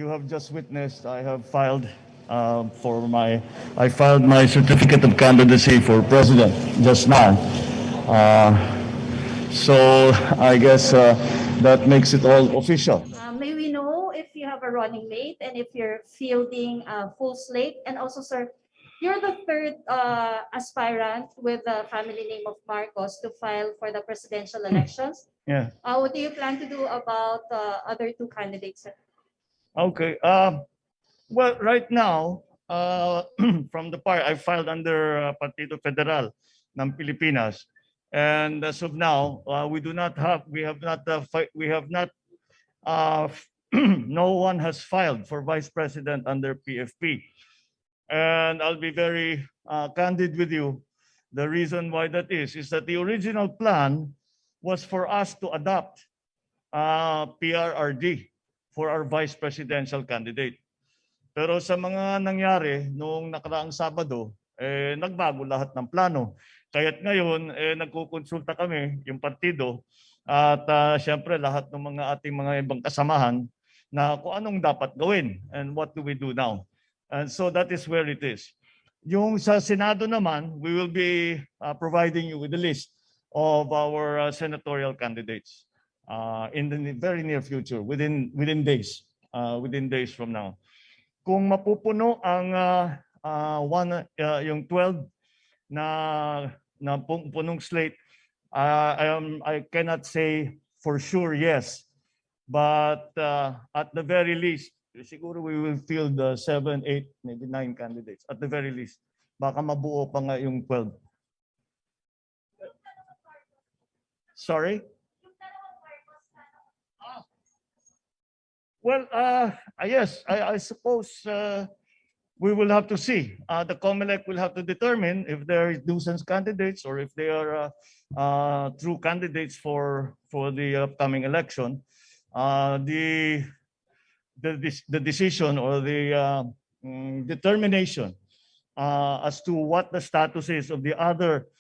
you have just witnessed, I filed my certificate of candidacy for president just now. Uh, so I guess that makes it all official. May we know if you have a running mate and if you're fielding a full slate? And also, sir, you're the third aspirant with the family name of Marcos to file for the presidential elections. Yeah. What do you plan to do about the other two candidates, sir? Okay. Well, right now, from the part I filed under Partido Federal ng Pilipinas, and as of now, we have not, no one has filed for vice president under PFP. And I'll be very candid with you. The reason why that is that the original plan was for us to adopt PRRD for our vice presidential candidate. Pero sa mga nangyari noong nakaraang Sabado, nagbago lahat ng plano. Kaya't ngayon, nagkukonsulta kami, yung partido, at syempre lahat ng ating mga ibang kasamahan na kung anong dapat gawin and what do we do now. And so that is where it is. Yung sa Senado naman, we will be providing you with a list of our senatorial candidates in the very near future, within days from now. Kung mapupuno ang yung 12 na punong slate, I cannot say for sure yes, but at the very least, siguro we will field 7, 8, maybe 9 candidates at the very least. Baka mabuo pa nga yung 12. Sorry? Well, yes, I suppose we will have to see. The COMELEC will have to determine if they are nuisance candidates or if they are true candidates for the upcoming election. The decision or the determination as to what the status is of the other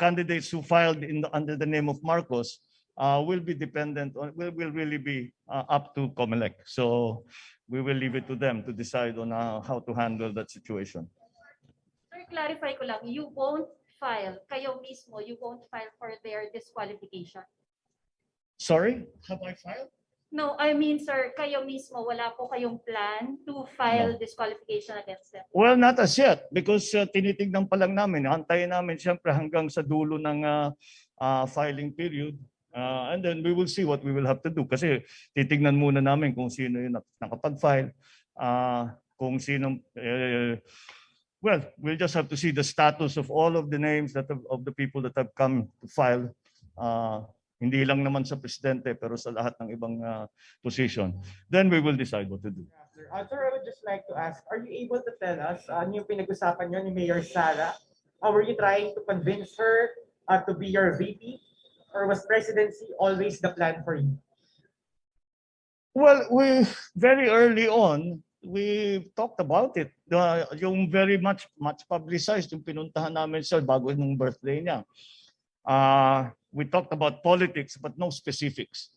candidates who filed under the name of Marcos will be dependent on, will really be up to COMELEC. So we will leave it to them to decide on how to handle that situation. Sir, clarify ko lang, you won't file, kayo mismo, you won't file for their disqualification? Sorry? Have I filed? No, I mean, sir, kayo mismo, wala po kayong plan to file No. disqualification against them? Well, not as yet because tinitignan pa lang namin. Antayin namin siyempre hanggang sa dulo ng filing period. And then we will see what we will have to do. Kasi titignan muna namin kung sino yung nakapag-file. Kung sino, well, we'll just have to see the status of all of the names of the people that have come to file. Hindi lang naman sa presidente pero sa lahat ng ibang position. Then we will decide what to do. Sir, I would just like to ask, are you able to tell us yung pinag-usapan nyo ni Mayor Sara? Were you trying to convince her to be your VP? Or was presidency always the plan for you? Well, very early on, we talked about it. Yung very much publicized, yung pinuntahan namin siya bago nung birthday niya. We talked about politics but no specifics.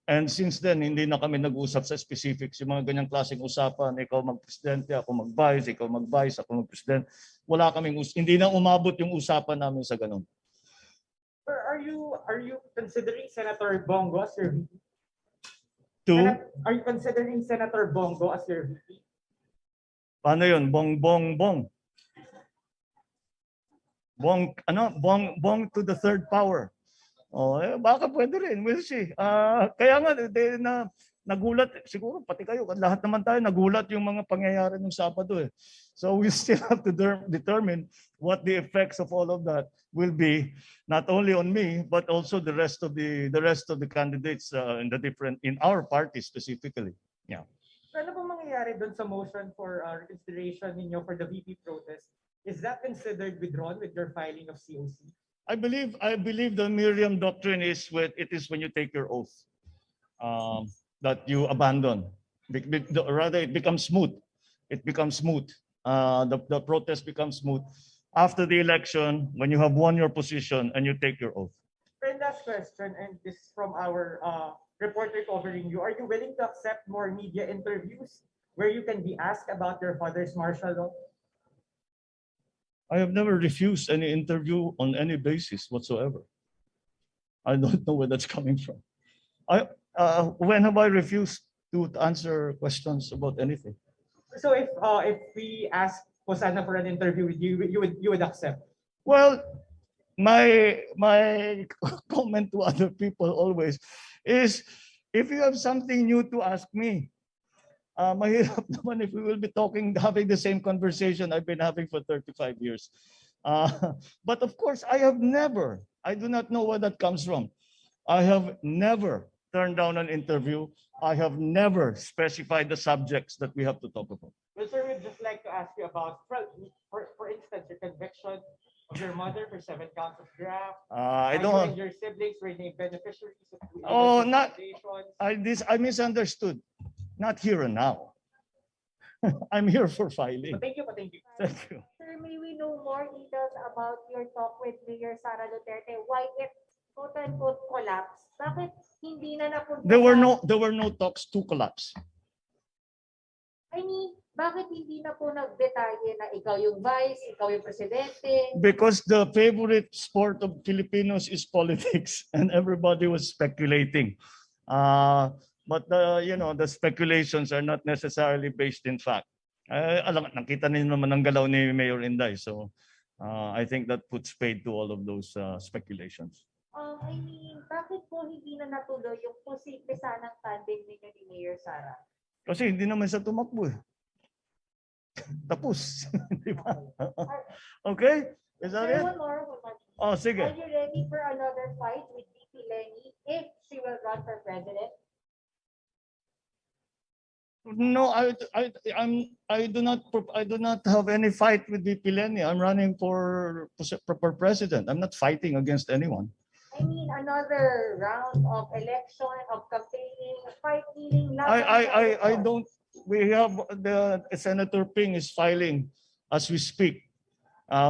And since then, hindi na kami nag-usap sa specifics. Yung mga ganyang klaseng usapan, ikaw mag-presidente, ako mag-vice, ikaw mag-vice, ako mag-president. Wala kaming hindi na umabot yung usapan namin sa ganun. Sir, are you considering Senator Bongo as your VP? Are you considering Senator Bongo as your VP? Paano yun? Bong to the third power. Baka pwede rin. We'll see. Kaya nga, nagulat, siguro pati kayo, lahat naman tayo nagulat yung mga pangyayari ng Sabado. So we still have to determine what the effects of all of that will be, not only on me, but also the rest of the candidates in our party specifically. Yeah. So ano pong mangyayari doon sa motion for reconsideration ninyo for the VP protest? Is that considered withdrawn with your filing of COC? I believe the Miriam doctrine is when you take your oath that you abandon. Rather, it becomes smooth. The protest becomes smooth after the election when you have won your position and you take your oath. And last question, and this is from our reporter covering you, are you willing to accept more media interviews where you can be asked about your father's martial law? I have never refused any interview on any basis whatsoever. I don't know where that's coming from. When have I refused to answer questions about anything? So if we ask Hosanna for an interview with you, you would accept? Well, my comment to other people always is, if you have something new to ask me, mahirap naman if we will be having the same conversation I've been having for 35 years. But of course, I do not know where that comes from. I have never turned down an interview. I have never specified the subjects that we have to talk about. Well, sir, we'd just like to ask you about, for instance, your conviction of your mother for 7 counts of graft. I You don't. and your siblings were named beneficiaries of Oh, not- foundations. I misunderstood. Not here and now. I'm here for filing. But thank you, but thank you. Thank you. Sir, may we know more details about your talk with Mayor Sara Duterte? Why it quote-unquote collapsed? Bakit hindi na napunta There sa- were no talks to collapse. I mean, bakit hindi na po nagdetalye na ikaw yung vice, ikaw yung presidente? Because the favorite sport of Filipinos is politics, and everybody was speculating. But the speculations are not necessarily based in fact. Nakita niyo naman ang galaw ni Mayor Inday, so I think that puts paid to all of those speculations. I mean, bakit po hindi na natuloy yung posible sanang tandem ninyo ni Mayor Sara? Kasi hindi naman siya tumakbo eh. Tapos. Di ba? Okay? Is that Sir, it? one more. Oh, sige. Are you ready for another fight with VP Lenny if she will run for president? No, I do not have any fight with VP Lenny. I'm running for president. I'm not fighting against anyone. I mean, another round of election, of campaigning, fighting. I don't. We have Senator Ping is filing as we speak,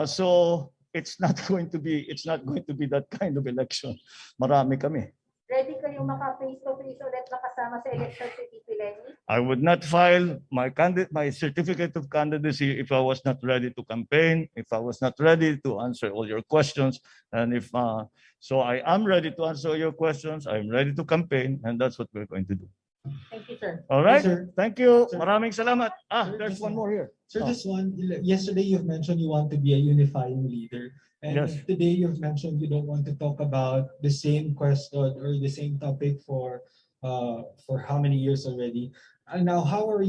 so it's not going to be that kind of election. Marami kami. Ready kayong maka-face-to-face ulit makasama sa election si VP Lenny? I would not file my certificate of candidacy if I was not ready to campaign, if I was not ready to answer all your questions, and so I am ready to answer your questions. I'm ready to campaign, and that's what we're going to do. Thank you, sir. All right. Yes, sir. Thank you. Sir. Maraming salamat. Sir, There's just one more here. Sir, Oh. this one, yesterday you've mentioned you want to be a unifying leader. And Yes. today you've mentioned you don't want to talk about the same question or the same topic for how many years already. And now how would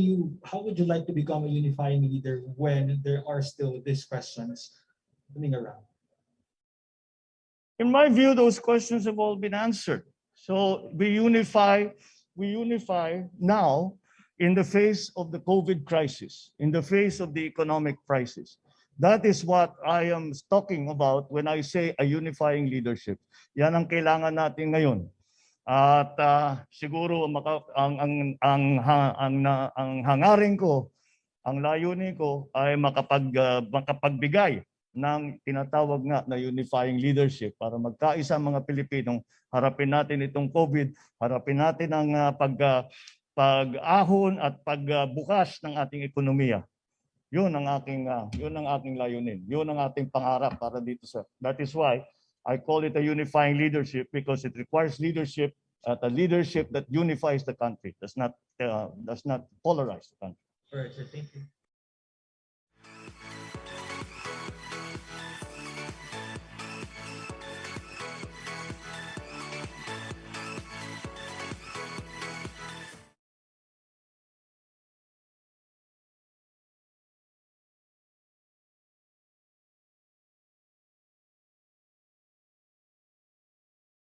you like to become a unifying leader when there are still these questions coming around? In my view, those questions have all been answered. So we unify now in the face of the COVID crisis, in the face of the economic crisis. That is what I am talking about when I say a unifying leadership. Yan ang kailangan natin ngayon. At siguro ang hangarin ko, ang layunin ko ay makapagbigay ng tinatawag nga na unifying leadership para magkaisa mga Pilipinong harapin natin itong COVID, harapin natin ang pag-ahon at pagbukas ng ating ekonomiya. Yun ang aking layunin. Yun ang ating pangarap para dito sa. That is why I call it a unifying leadership, because it requires leadership a leadership that unifies the country, does not polarize the country. All right, sir. Thank you.